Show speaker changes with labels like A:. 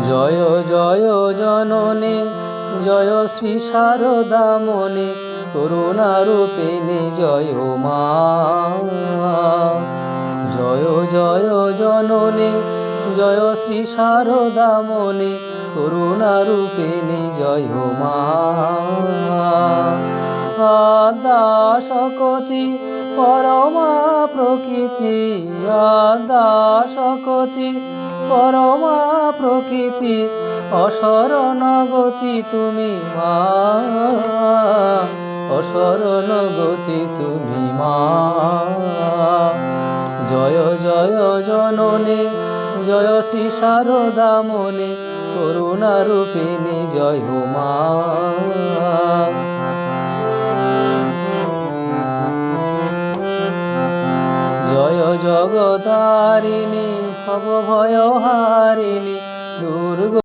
A: জয় জয় জননী জয় শ্রী শারদামণি করুণারূপিণী জয় মা। জয় জয় জননী জয় শ্রী শারদামণি করুণারূপিণী জয় মা। আদ্যা শকতি পরমা প্রকৃতি, আদ্যা শকতি পরমা প্রকৃতি, অসরণ গতি তুমি মা, অসরণ গতি তুমি মা। জয় জয় জননী জয় শ্রী শারদামণি করুণারূপিণী জয় মা। জয় জগতারিণী ভবভয়হারিণী দুর্গা।